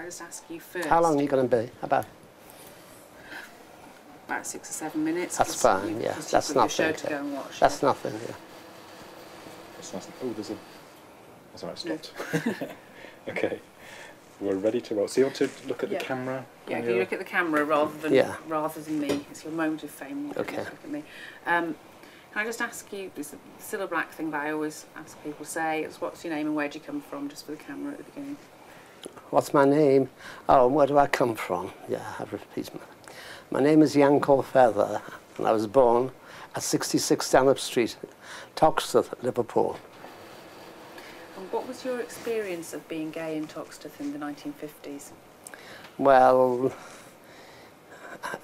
I just ask you first? How long are you going to be? About 6 or 7 minutes. That's fine, yeah. That's nothing. Show to go and watch. That's nothing, yeah. That's nice. Oh, there's a... That's all right, stopped. Okay. We're ready to roll. So you want to look at the camera? Yeah, if you look at the camera rather than me. It's your moment of fame. Okay. Look at me. Can I just ask you, it's still a black thing that I always ask people to say, it's what's your name and where do you come from, just for the camera at the beginning. What's my name? Oh, where do I come from? Yeah, I've repeated my name is Yankel Feather, and I was born at 66 Stanhope Street, Toxteth, Liverpool. And what was your experience of being gay in Toxteth in the 1950s? Well,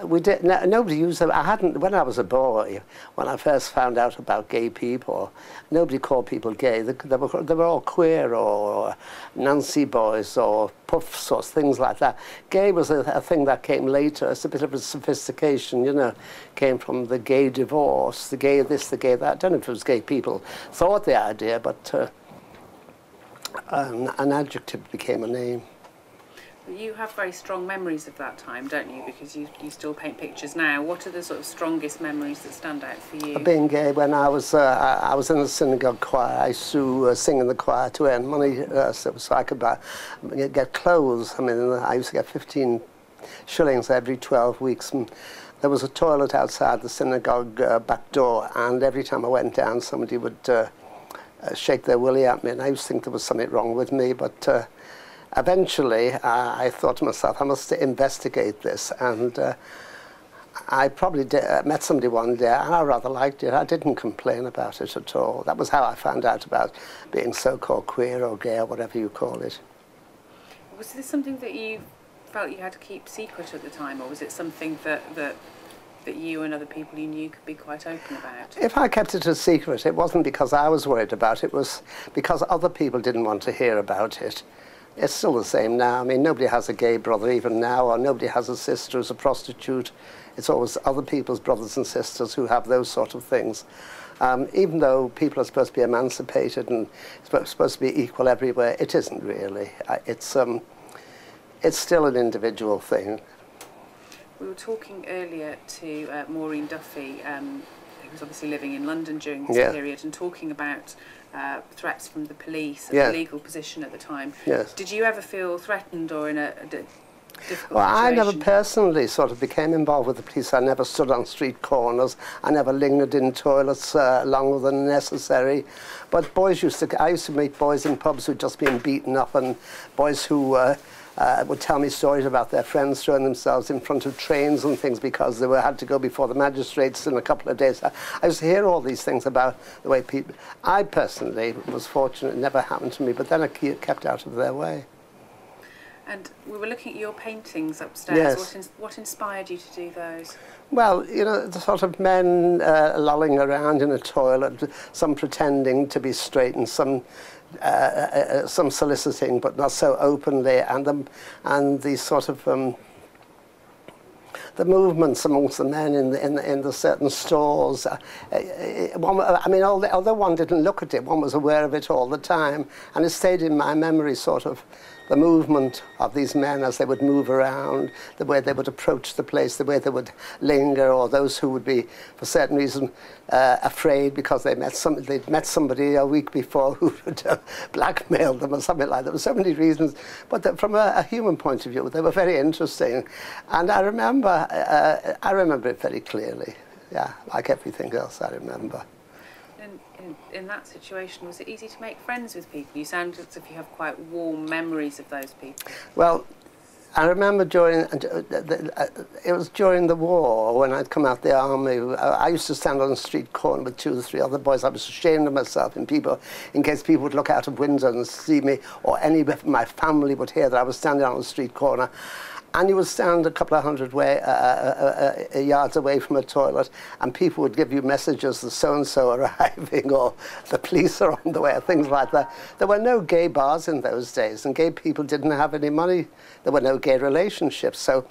we did. Nobody used it. I hadn't. When I was a boy, when I first found out about gay people, nobody called people gay. They were all queer or Nancy boys or puffs or things like that. Gay was a thing that came later. It's a bit of a sophistication, you know. Came from the gay divorce, the gay this, the gay that. I don't know if it was gay people thought the idea, but an adjective became a name. You have very strong memories of that time, don't you? Because you still paint pictures now. What are the sort of strongest memories that stand out for you? Being gay, when I was in the synagogue choir, I used to sing in the choir to earn money so I could get clothes. I mean, I used to get 15 shillings every 12 weeks. And there was a toilet outside the synagogue back door, and every time I went down, somebody would shake their willy at me, and I used to think there was something wrong with me, but eventually, I thought to myself, I must investigate this, and I probably met somebody one day, and I rather liked it. I didn't complain about it at all. That was how I found out about being so-called queer or gay or whatever you call it. Was this something that you felt you had to keep secret at the time, or was it something that you and other people you knew could be quite open about? If I kept it a secret, it wasn't because I was worried about it. It was because other people didn't want to hear about it. It's still the same now. I mean, nobody has a gay brother even now, or nobody has a sister who's a prostitute. It's always other people's brothers and sisters who have those sort of things. Even though people are supposed to be emancipated and supposed to be equal everywhere, it isn't really. It's still an individual thing. We were talking earlier to Maureen Duffy, who was obviously living in London during this period, and talking about threats from the police and the legal position at the time. Yes. Did you ever feel threatened or in a difficult Well, situation? I never personally sort of became involved with the police. I never stood on street corners. I never lingered in toilets longer than necessary. But boys I used to meet boys in pubs who'd just been beaten up, and boys who would tell me stories about their friends throwing themselves in front of trains and things because they had to go before the magistrates in a couple of days. I used to hear all these things about the way people... I personally was fortunate, it never happened to me, but then I kept out of their way. And we were looking at your paintings upstairs. Yes. What inspired you to do those? Well, you know, the sort of men lolling around in a toilet, some pretending to be straight and some soliciting, but not so openly, and the sort of the movements amongst the men in the certain stores. I mean, although one didn't look at it, one was aware of it all the time, and it stayed in my memory, sort of the movement of these men as they would move around, the way they would approach the place, the way they would linger, or those who would be, for certain reason, afraid because they'd met somebody a week before who would blackmail them or something like that. There were so many reasons, but from a human point of view, they were very interesting. And I remember it very clearly. Yeah, like everything else, I remember. In that situation, was it easy to make friends with people? You sound as if you have quite warm memories of those people. Well, I remember it was during the war when I'd come out the army. I used to stand on the street corner with 2 or 3 other boys. I was ashamed of myself in case people would look out of windows and see me, or any of my family would hear that I was standing on the street corner. And you would stand a couple of hundred yards away from a toilet, and people would give you messages that so-and-so are arriving, or the police are on the way, or things like that. There were no gay bars in those days, and gay people didn't have any money. There were no gay relationships. So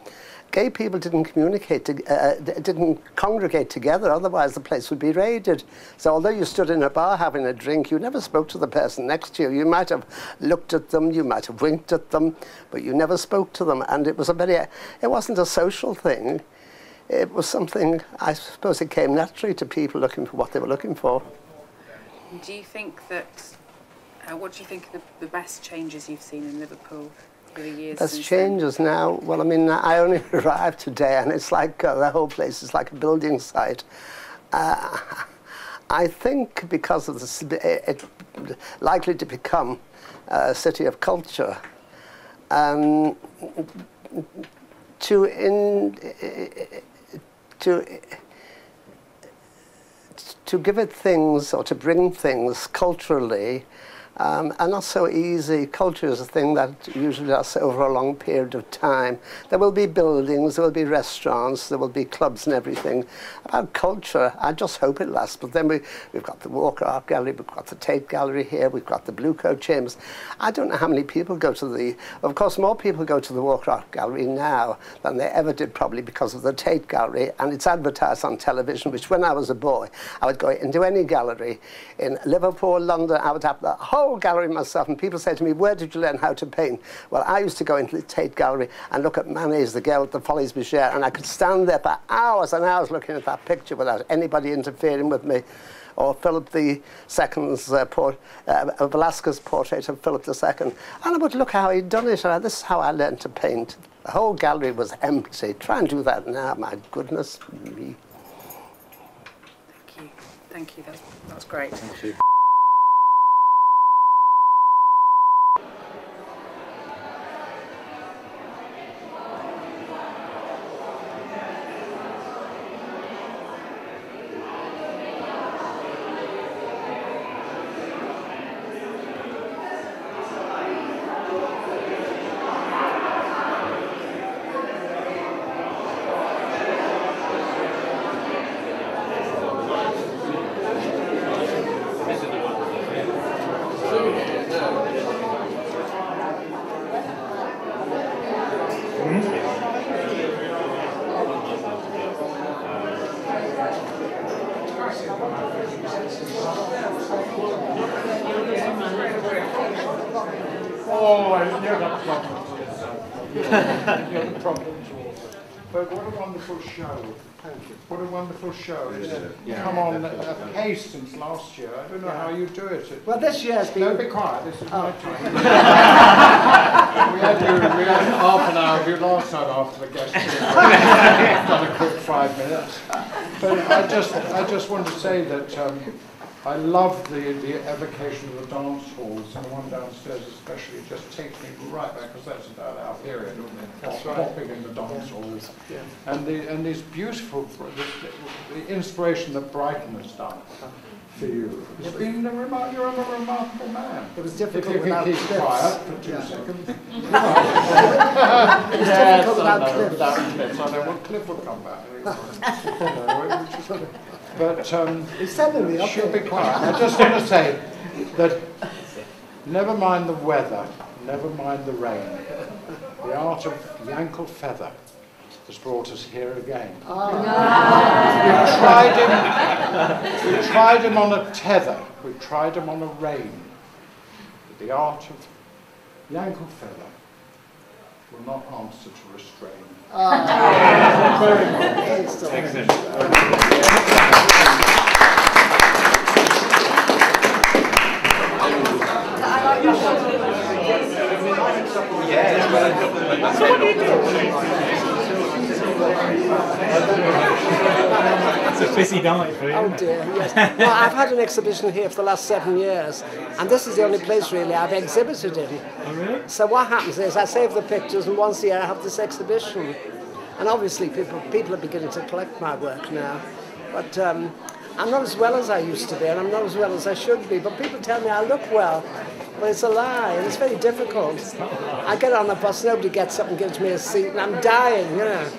gay people didn't didn't congregate together, otherwise the place would be raided. So although you stood in a bar having a drink, you never spoke to the person next to you. You might have looked at them, you might have winked at them, but you never spoke to them. And it was it wasn't a social thing. It was something, I suppose it came naturally to people looking for what they were looking for. Do you think that, what do you think are the best changes you've seen in Liverpool over the years? Best changes now? Well, I mean, I only arrived today and it's like the whole place is like a building site. I think because of it's likely to become a city of culture, to give it things or to bring things culturally are not so easy. Culture is a thing that usually lasts over a long period of time. There will be buildings, there will be restaurants, there will be clubs and everything. About culture, I just hope it lasts. But then we've got the Walker Art Gallery, we've got the Tate Gallery here, we've got the Blue Coat Chambers. I don't know how many people go to of course more people go to the Walker Art Gallery now than they ever did, probably because of the Tate Gallery, and it's advertised on television, which when I was a boy, I would go into any gallery in Liverpool, London, I would have the whole gallery myself, and people say to me, where did you learn how to paint? Well, I used to go into the Tate Gallery and look at Manet's The Girl at the Folies Bergère, and I could stand there for hours and hours looking at that picture without anybody interfering with me. Or Philip II's Velasquez's portrait of Philip II, and I would look how he'd done it, and this is how I learned to paint. The whole gallery was empty. Try and do that now, my goodness me. Thank you, that's great. Thank you. But what a wonderful show. What a wonderful show. It's come on at a pace since last year. I don't know how you do it. Well, this year has been... No, be quiet. This is my time. we had half an hour of you last time after the guest. We've done a quick 5 minutes. But I just want to say that I love the evocation of the dance halls, and the one downstairs especially just takes me right back, because that's about our period, isn't it? That's right. Popping in the dance halls. Yeah. And these beautiful, the inspiration that Brighton has done for you. It's been you're a remarkable man. It was difficult if you without keep Cliffs. Quiet for 2 seconds. It was difficult without Cliffs. Without Cliffs. I know what Cliff will come back. But should be quiet. I just want to say that never mind the weather, never mind the rain. The art of Yankel Feather has brought us here again. We tried him on a tether. We tried him on a rein. But the art of Yankel Feather will not answer to restrain. Very much. Excellent. So what do you do? It's a busy night for you. Oh dear, yes. Well, I've had an exhibition here for the last 7 years, and this is the only place really I've exhibited in. Oh really? So what happens is I save the pictures, and once a year I have this exhibition. And obviously people are beginning to collect my work now. But I'm not as well as I used to be, and I'm not as well as I should be. But people tell me I look well. Well, it's a lie, and it's very difficult. I get on a bus, nobody gets up and gives me a seat, and I'm dying, you know.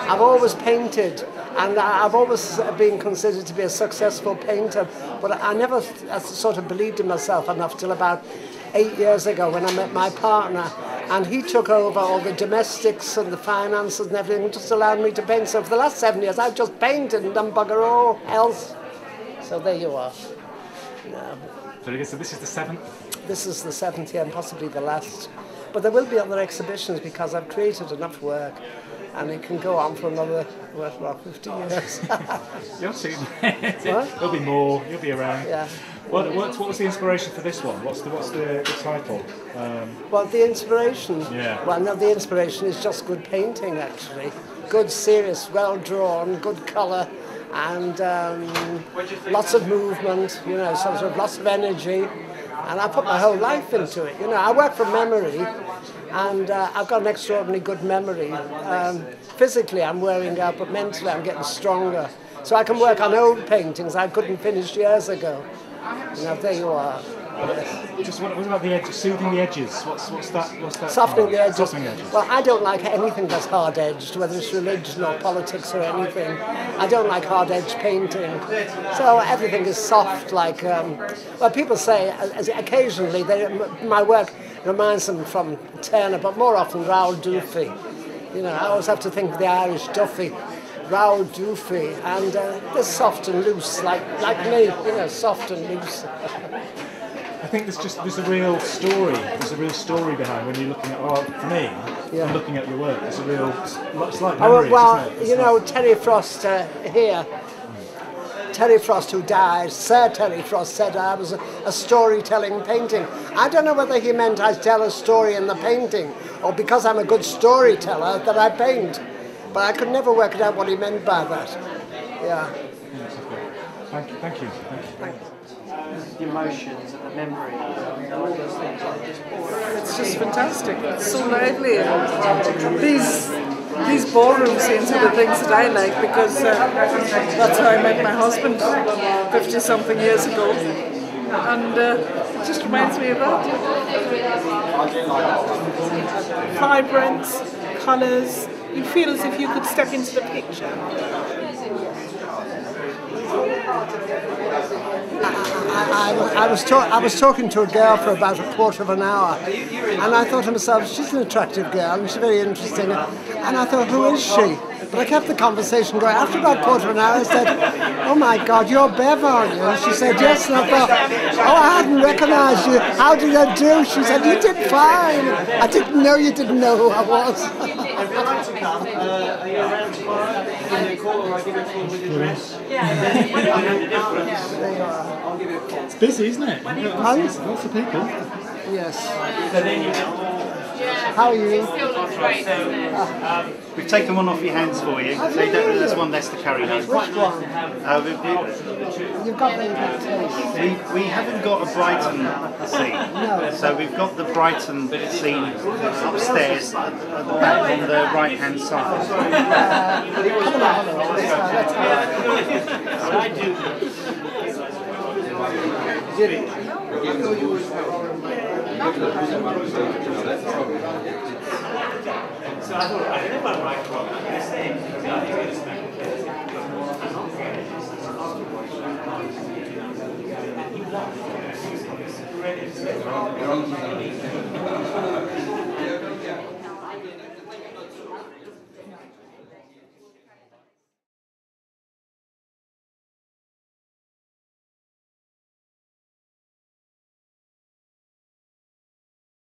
I've always painted, and I've always been considered to be a successful painter, but I never sort of believed in myself enough till about 8 years ago when I met my partner, and he took over all the domestics and the finances and everything, and just allowed me to paint. So for the last 7 years, I've just painted and done bugger all else. So there you are. So this is the 7th? This is the 7th year and possibly the last. But there will be other exhibitions because I've created enough work, and it can go on for another, 50 years. You'll see. What? There'll be more. You'll be around. Yeah. What was the inspiration for this one? What's the title? Well, the inspiration. Yeah. Well, no, the inspiration is just good painting, actually. Good, serious, well drawn, good colour, and lots of movement. You know, sort of lots of energy. And I put my whole life into it. You know, I work from memory, and I've got an extraordinarily good memory. Physically, I'm wearing out, but mentally, I'm getting stronger. So I can work on old paintings I couldn't finish years ago. You know, there you are. Yes. Just what about the edges? Soothing the edges. What's that? Softening the edges. Softening the edges. Well, I don't like anything that's hard-edged, whether it's religion or politics or anything. I don't like hard-edged painting. So everything is soft, like, well, people say, occasionally, my work reminds them from Turner, but more often Raoul Dufy. You know, I always have to think of the Irish Duffy. Raoul Dufy, and they're soft and loose, like me, you know, soft and loose. I think there's a real story. There's a real story behind when you're looking at art. For me, I'm looking at your work. There's a real, it's like memories, isn't it? You know, Terry Frost here. Terry Frost, who died, Sir Terry Frost, said I was a storytelling painting. I don't know whether he meant I tell a story in the painting, or because I'm a good storyteller that I paint. But I could never work it out what he meant by that. Yeah. Thank you. The emotions and the memory, all those things are just It's just fantastic. It's so lively. And these ballroom scenes are the things that I like, because that's how I met my husband 50-something years ago. And it just reminds me of that. Vibrance, colours. You feel as if you could step into the picture. I was talking to a girl for about a quarter of an hour, and I thought to myself, she's an attractive girl and she's very interesting, and I thought, who is she? But I kept the conversation going. After about a quarter of an hour, I said, oh my God, you're Bev, aren't you? And she said, yes. And I thought, oh, I hadn't recognised you. How did I do? She said, you did fine. I didn't know you didn't know who I was. If you'd like to come, are you around tomorrow? Give me a call, or I'll give you a call with your address. I'll give you a call. It's busy, isn't it? Lots of people. Yes. How are you? We've taken one off your hands for you, so there's one less to carry home. Which one? You've got the invitation. We haven't got a Brighton scene, No. so we've got the Brighton scene upstairs at the back on the right hand side.